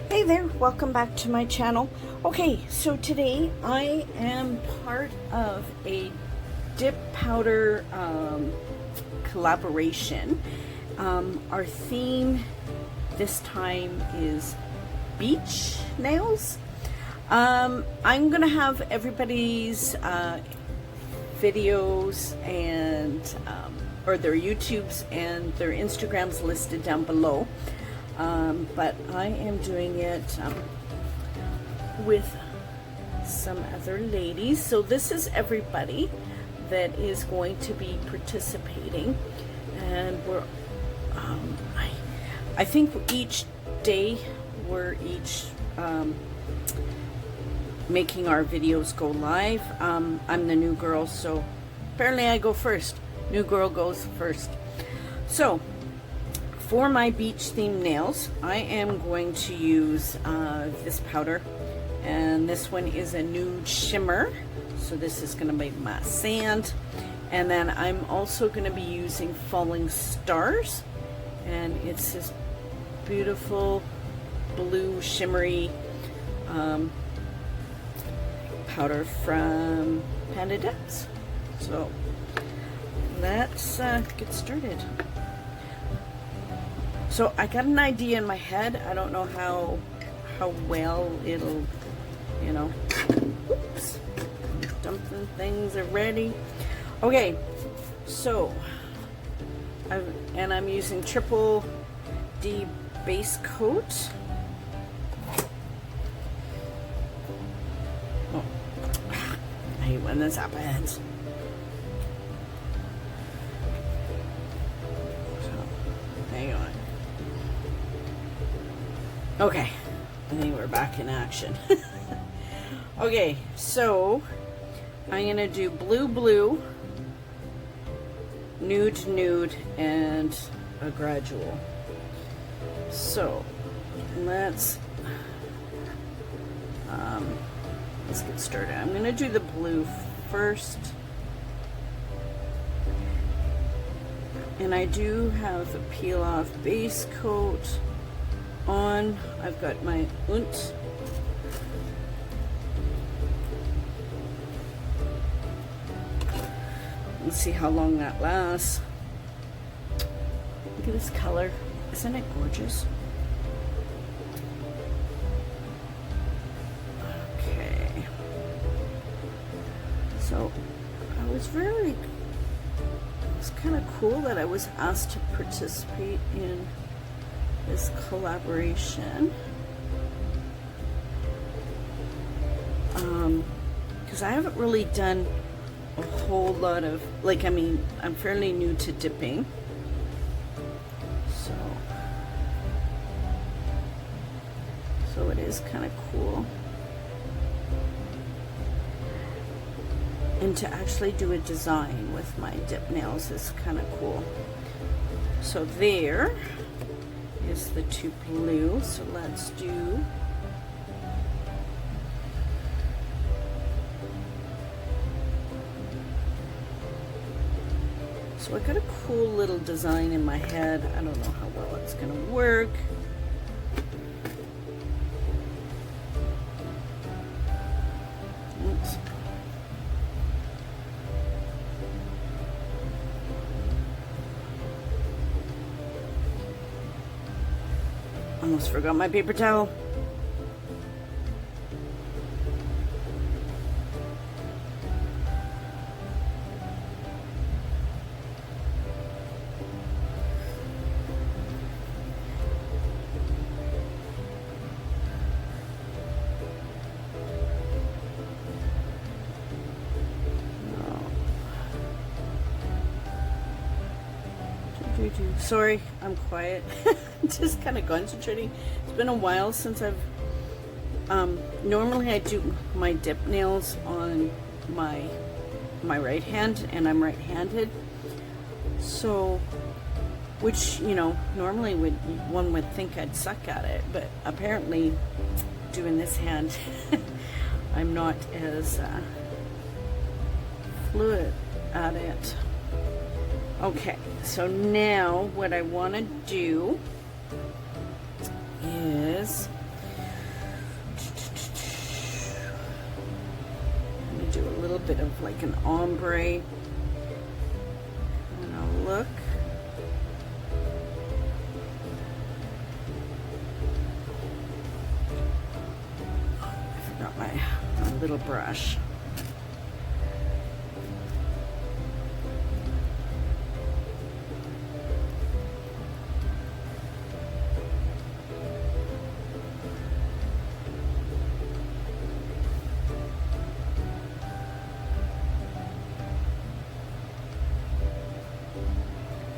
Hey there, welcome back to my channel. Okay, so today I am part of a dip powder collaboration. Our theme this time is beach nails. I'm gonna have everybody's videos and or their YouTubes and their Instagrams listed down below. But I am doing it with some other ladies. So this is everybody that is going to be participating, and we're I think each day we're each making our videos go live. I'm the new girl, so apparently I go first. New girl goes first. So for my beach themed nails, I am going to use this powder, and this one is a nude shimmer. So this is going to be my sand, and then I'm also going to be using Falling Stars, and it's this beautiful blue shimmery powder from Panda Decks. So let's get started. So I got an idea in my head. I don't know how well it'll, you know. Oops, dumping things already. Okay, so I'm using Triple D base coat. Oh, I hate when this happens. Hang on. Okay, I think we're back in action. Okay, so I'm gonna do blue, blue, nude, nude, and a gradual. So let's get started. I'm gonna do the blue first, and I do have a peel off base coat on. I've got my UNT. Let's see how long that lasts. Look at this color. Isn't it gorgeous? Okay. So it's kind of cool that I was asked to participate in this collaboration, because I haven't really done a whole lot of, like, I mean, I'm fairly new to dipping, so it is kind of cool, and to actually do a design with my dip nails is kind of cool. So there is the two blue. So let's do so I got a cool little design in my head. I don't know how well it's gonna work. Oops. Almost forgot my paper towel. Sorry, I'm quiet. Just kind of concentrating. It's been a while since I've normally I do my dip nails on my right hand, and I'm right-handed, so which, you know, normally one would think I'd suck at it, but apparently doing this hand I'm not as fluid at it. Okay, so now what I want to do is to do a little bit of like an ombre. And I'll look. Oh, I forgot my little brush.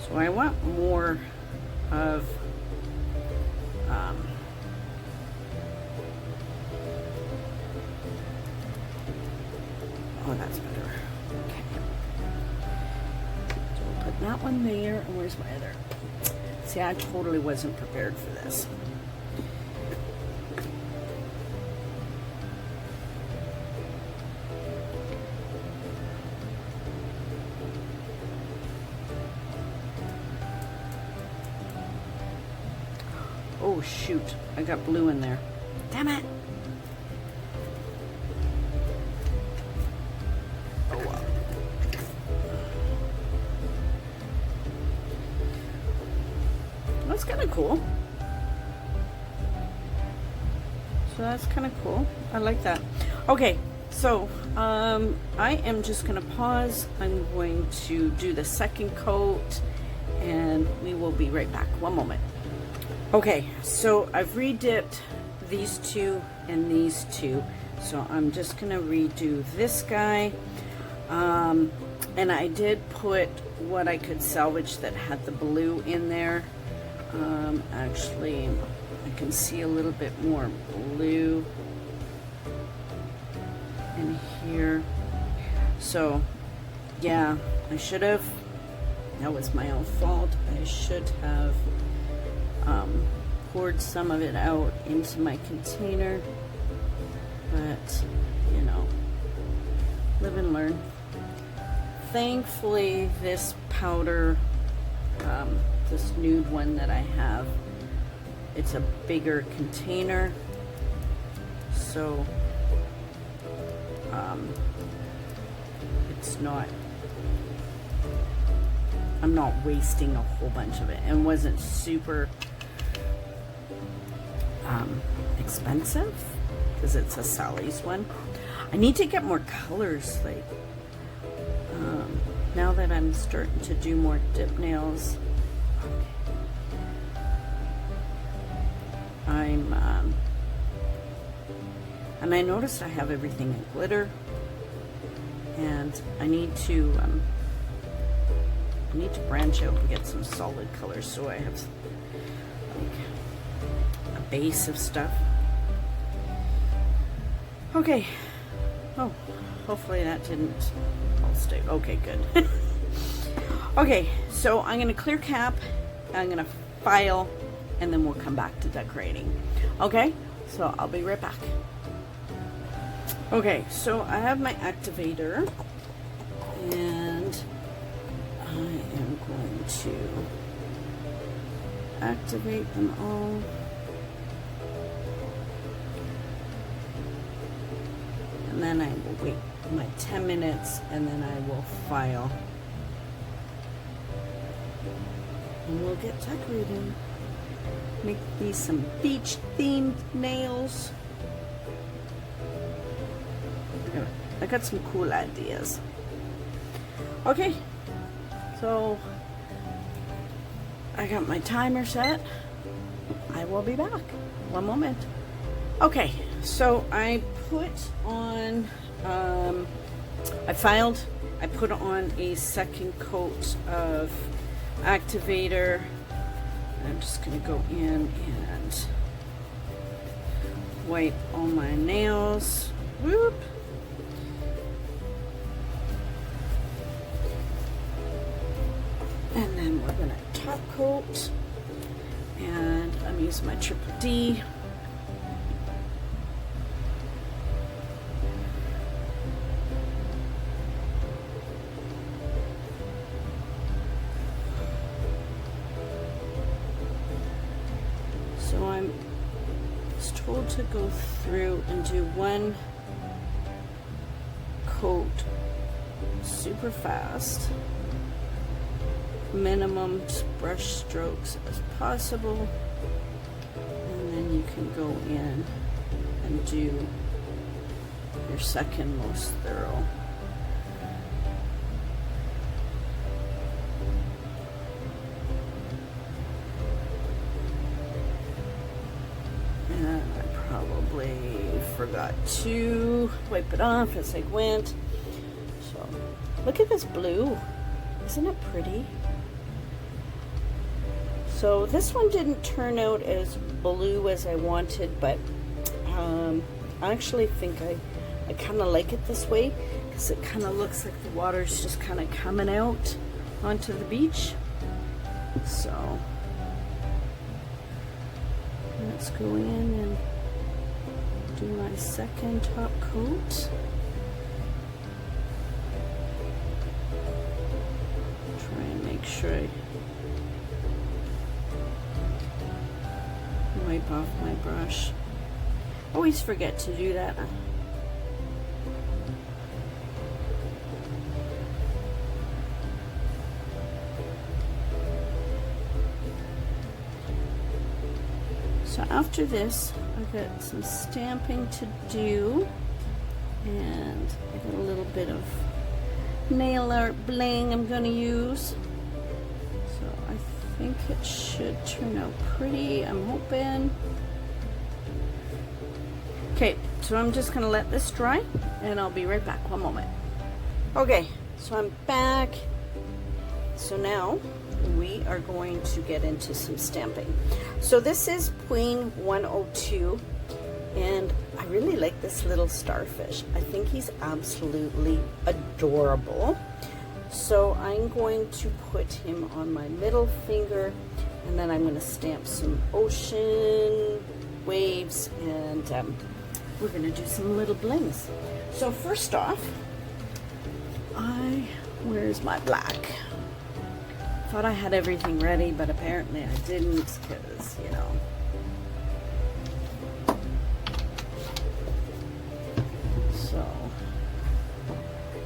So I want more of oh, that's better. Okay. So we'll put that one there, and where's my other? See, I totally wasn't prepared for this. Oh shoot, I got blue in there. Damn it! Oh well. That's kind of cool. So that's kind of cool. I like that. Okay, so I am just gonna pause. I'm going to do the second coat and we will be right back. One moment. Okay, so I've redipped these two and these two, so I'm just gonna redo this guy, and I did put what I could salvage that had the blue in there. Actually, I can see a little bit more blue in here, so yeah, I should have, that was my own fault, I should have poured some of it out into my container, but you know, live and learn. Thankfully, this powder, this nude one that I have, it's a bigger container, so it's not, I'm not wasting a whole bunch of it, and wasn't super expensive because it's a Sally's one. I need to get more colors, like now that I'm starting to do more dip nails. I'm and I noticed I have everything in glitter, and I need to branch out and get some solid colors, so I have like a base of stuff. Okay. Oh, hopefully that didn't all stick. Okay, good. Okay, so I'm gonna clear cap, I'm gonna file, and then we'll come back to decorating. Okay, so I'll be right back. Okay, so I have my activator, and I am going to activate them all. And then I will wait my 10 minutes, and then I will file. And we'll get decorating. Make these some beach themed nails. I got some cool ideas. Okay, so I got my timer set. I will be back. One moment. Okay, so I put on, I filed, I put on a second coat of activator. I'm just gonna go in and wipe all my nails. Whoop. And then we're gonna top coat, and I'm using my Triple D. So I'm told to go through and do one coat super fast. Minimum brush strokes as possible. And then you can go in and do your second most thorough. And I probably forgot to wipe it off as I went. So look at this blue. Isn't it pretty? So this one didn't turn out as blue as I wanted, but I actually think I kind of like it this way because it kind of looks like the water's just kind of coming out onto the beach. So let's go in and do my second top coat. Try and make sure I wipe off my brush. Always forget to do that. So after this, I've got some stamping to do, and I got a little bit of nail art bling I'm going to use. So I think it should turn out pretty, I'm hoping. Okay, so I'm just going to let this dry, and I'll be right back. One moment. Okay, so I'm back. So now we are going to get into some stamping. So this is Queen 102, and I really like this little starfish. I think he's absolutely adorable. So I'm going to put him on my middle finger, and then I'm going to stamp some ocean waves, and we're going to do some little blings. So first off, where's my black? Thought I had everything ready, but apparently I didn't, because, you know. So,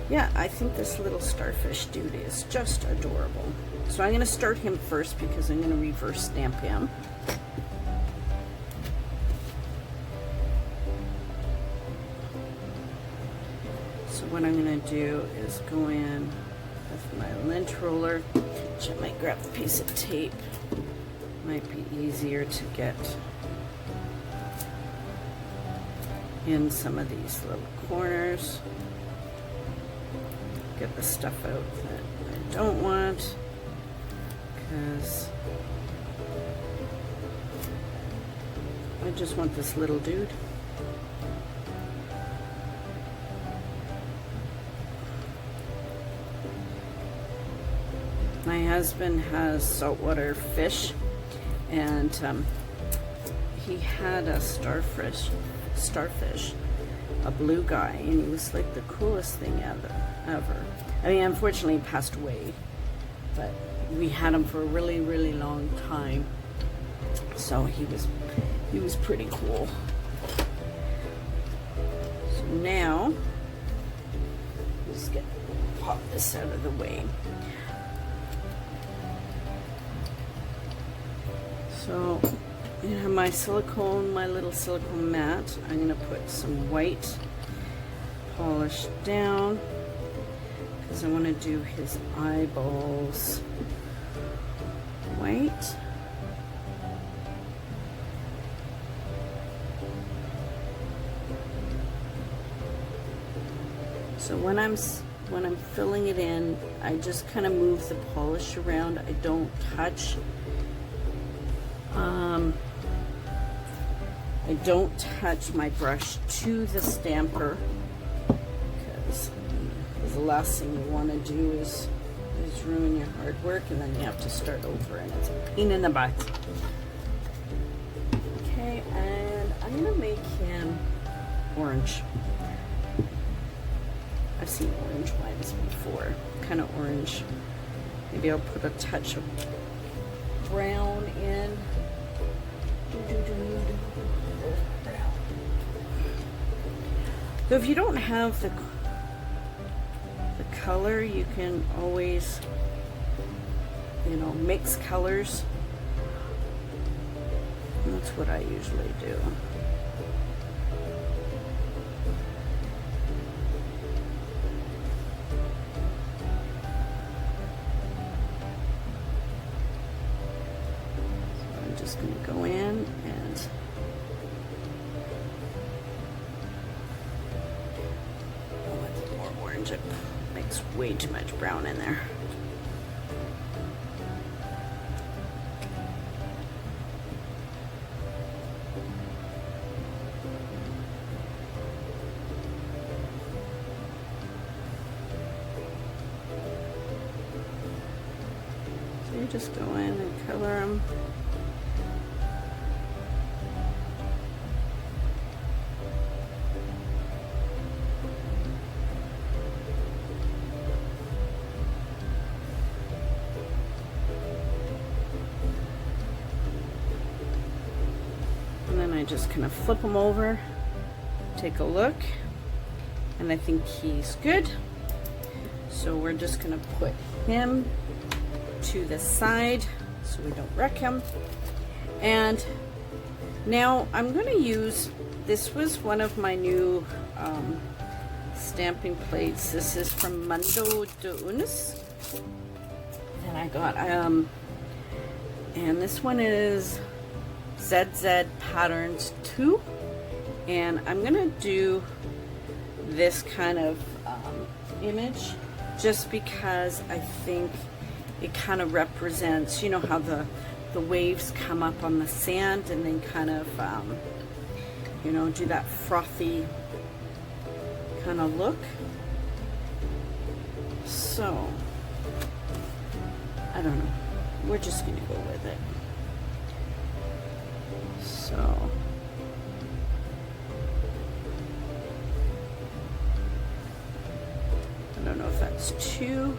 yeah, I think this little starfish dude is just adorable. So I'm going to start him first because I'm going to reverse stamp him. So what I'm going to do is go in with my lint roller, which I might grab a piece of tape. Might be easier to get in some of these little corners. Get the stuff out that I don't want, because I just want this little dude. My husband has saltwater fish, and he had a starfish, a blue guy, and he was like the coolest thing ever. I mean, unfortunately, he passed away, but we had him for a really, really long time. So he was pretty cool. So now, let's pop this out of the way. So I have my little silicone mat. I'm going to put some white polish down because I want to do his eyeballs white. So when I'm filling it in, I just kind of move the polish around. I don't touch. I don't touch my brush to the stamper, because the last thing you want to do is ruin your hard work, and then you have to start over, and it's a pain in the butt. Okay, and I'm going to make him orange. I've seen orange lines before, kind of orange. Maybe I'll put a touch of brown in. So if you don't have color, you can always, you know, mix colors. That's what I usually do. So I'm just going to go in and more orange. It makes way too much brown in there. Just go in and color them. And then I just kind of flip them over, take a look, and I think he's good. So we're just going to put him to the side so we don't wreck him. And now I'm going to use, this was one of my new stamping plates. This is from Mundo Dunes that I got, and this one is ZZ Patterns 2, and I'm going to do this kind of image just because I think it kind of represents, you know, how the waves come up on the sand and then kind of, you know, do that frothy kind of look. So, I don't know. We're just going to go with it. So, I don't know if that's too...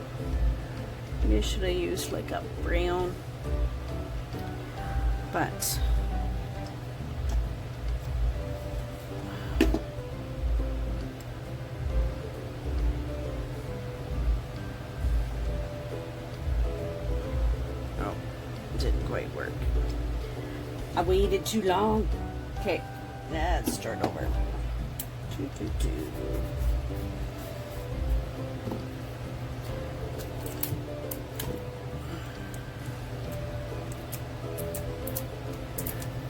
Maybe I should have used like a brown, but oh, it didn't quite work. I waited too long. Okay, let's start over.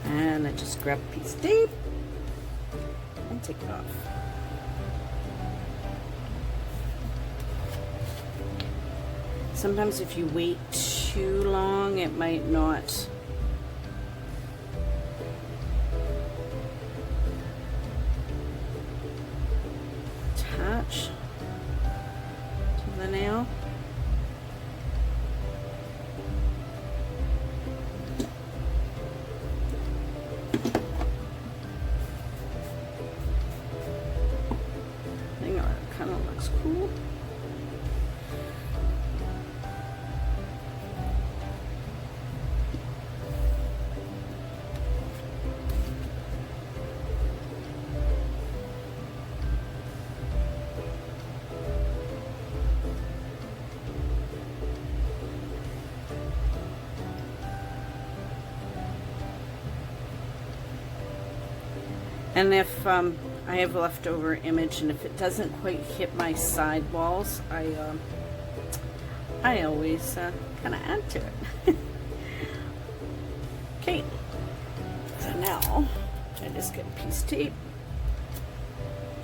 And I just grab a piece of tape and take it off. Sometimes if you wait too long, it might not attach to the nail. Kind of looks cool. And if I have leftover image, and if it doesn't quite hit my side walls, I always kind of add to it. Okay, so now I just get a piece of tape,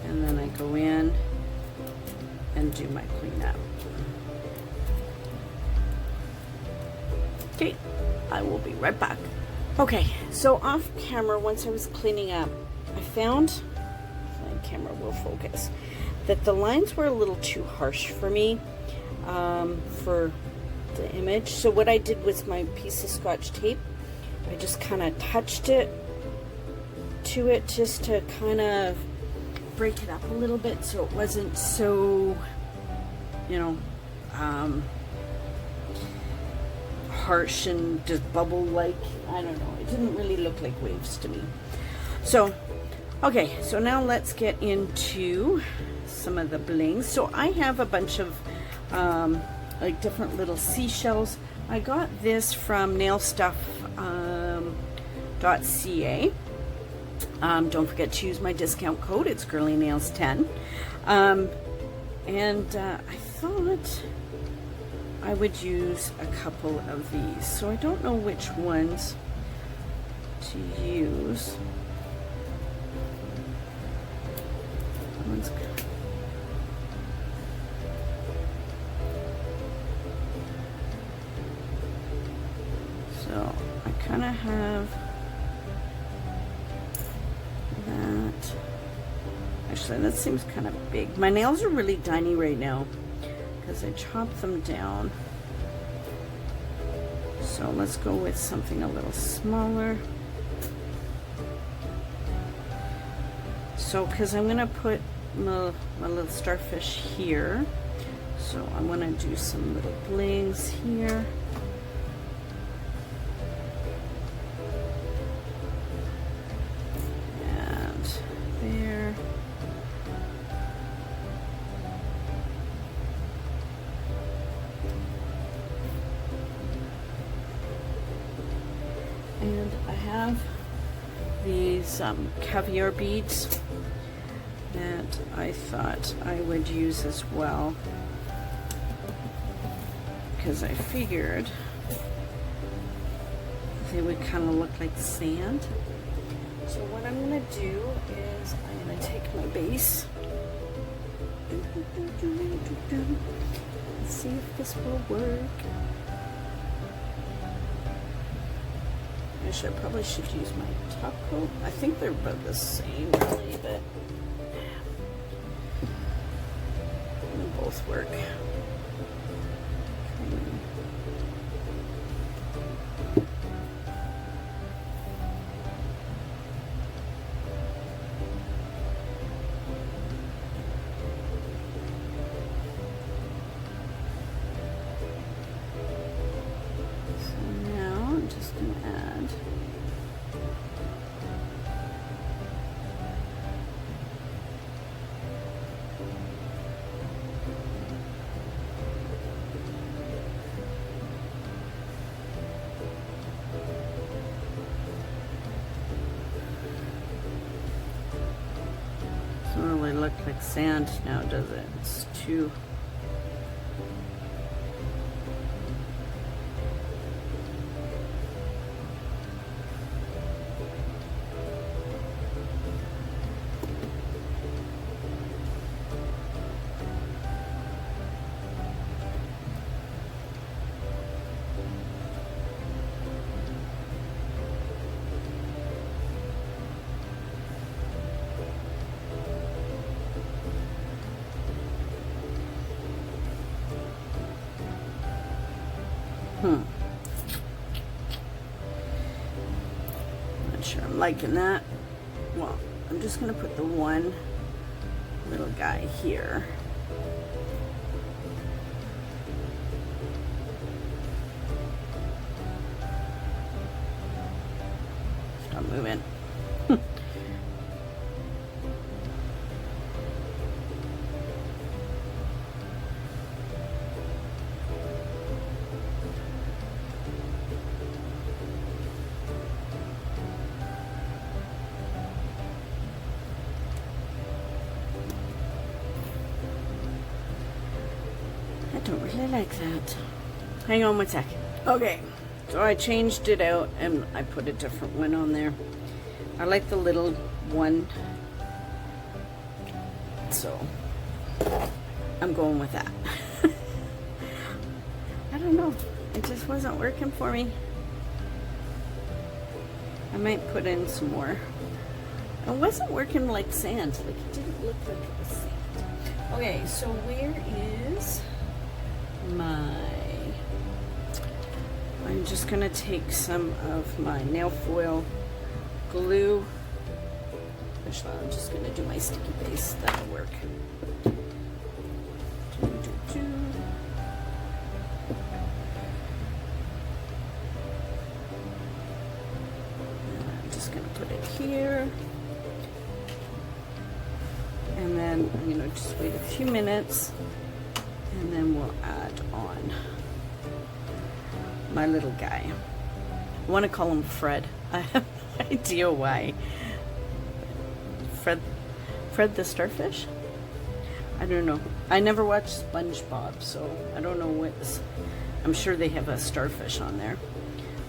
and then I go in and do my cleanup. Okay, I will be right back. Okay, so off camera, once I was cleaning up, I found, my camera will focus, that the lines were a little too harsh for me for the image. So what I did was my piece of Scotch tape, I just kind of touched it to it just to kind of break it up a little bit so it wasn't so, you know, harsh and just bubble like. I don't know, it didn't really look like waves to me. So okay, so now let's get into some of the blings. So I have a bunch of like different little seashells. I got this from Nailstuff.ca. Don't forget to use my discount code. It's girlynails10. And I thought I would use a couple of these. So I don't know which ones to use. One's so I kind of have that. Actually, that seems kind of big. My nails are really tiny right now because I chopped them down. So let's go with something a little smaller. So, because I'm going to put my little starfish here. So I'm going to do some little blings here. And there. And I have these caviar beads that I thought I would use as well, because I figured they would kind of look like sand. So what I'm going to do is I'm going to take my base and see if this will work. I probably should use my top coat. I think they're about the same really, but they both work. Doesn't really look like sand now, does it? It's too... Not sure I'm liking that. Well, I'm just going to put the one little guy here. Stop moving. I don't really like that. Hang on one sec. Okay, so I changed it out and I put a different one on there. I like the little one, so I'm going with that. I don't know, it just wasn't working for me. I might put in some more. It wasn't working like sand, like it didn't look like it was sand. Okay, so where is I'm just going to take some of my nail foil glue. Actually, I'm just going to do my sticky base. That'll work. I'm just going to put it here. And then I'm going to just wait a few minutes and then we'll add on my little guy. I want to call him Fred. I have no idea why. Fred the starfish? I don't know. I never watched SpongeBob, so I don't know what's... I'm sure they have a starfish on there.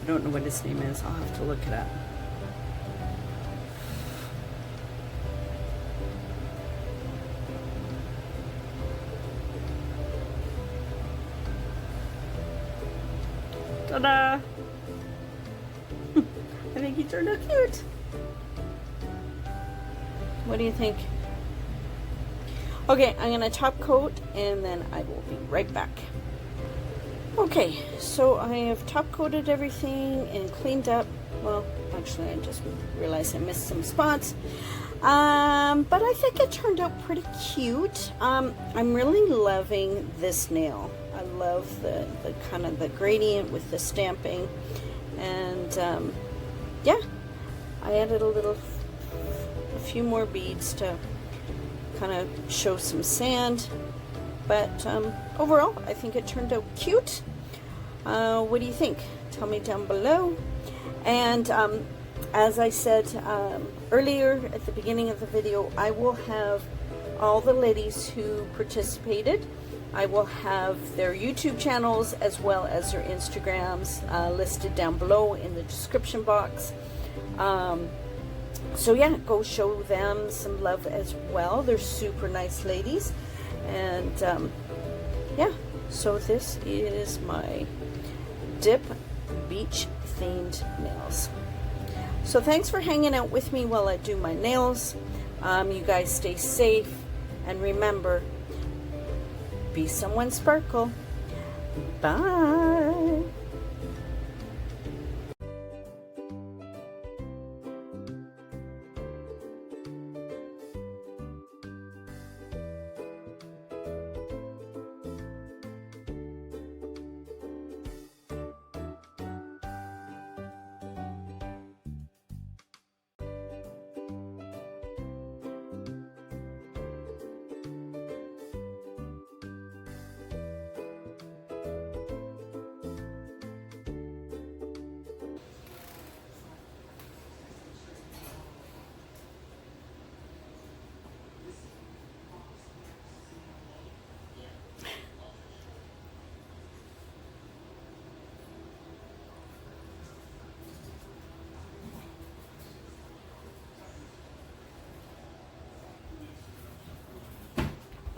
I don't know what his name is. I'll have to look it up. Ta-da! I think he turned out cute. What do you think? Okay, I'm going to top coat and then I will be right back. Okay, so I have top coated everything and cleaned up. Well, actually I just realized I missed some spots. But I think it turned out pretty cute. I'm really loving this nail. I love the kind of the gradient with the stamping. And yeah, I added a few more beads to kind of show some sand, but overall I think it turned out cute. What do you think? Tell me down below. And as I said earlier at the beginning of the video, I will have all the ladies who participated, I will have their YouTube channels as well as their Instagrams listed down below in the description box. So yeah, go show them some love as well. They're super nice ladies. And yeah, so this is my dip beach themed nails. So thanks for hanging out with me while I do my nails. You guys stay safe, and remember, be someone sparkle. Bye.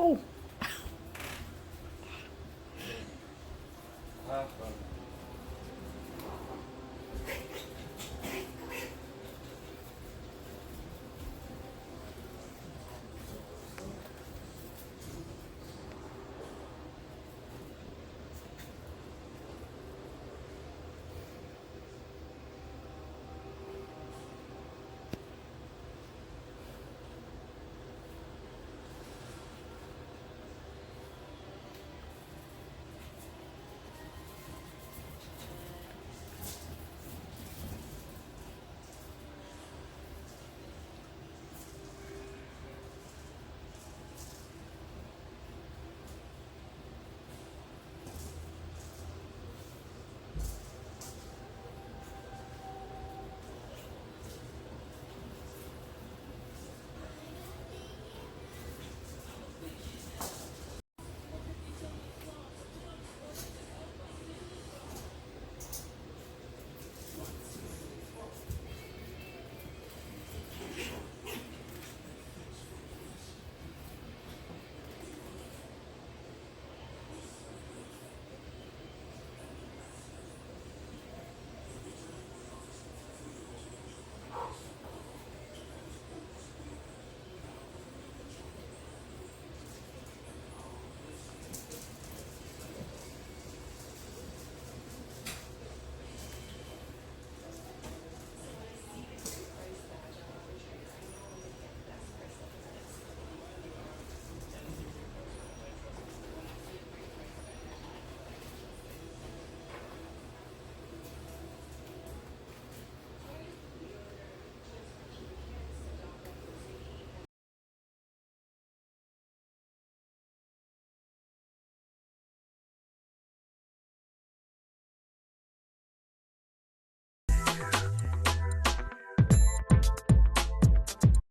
Oh.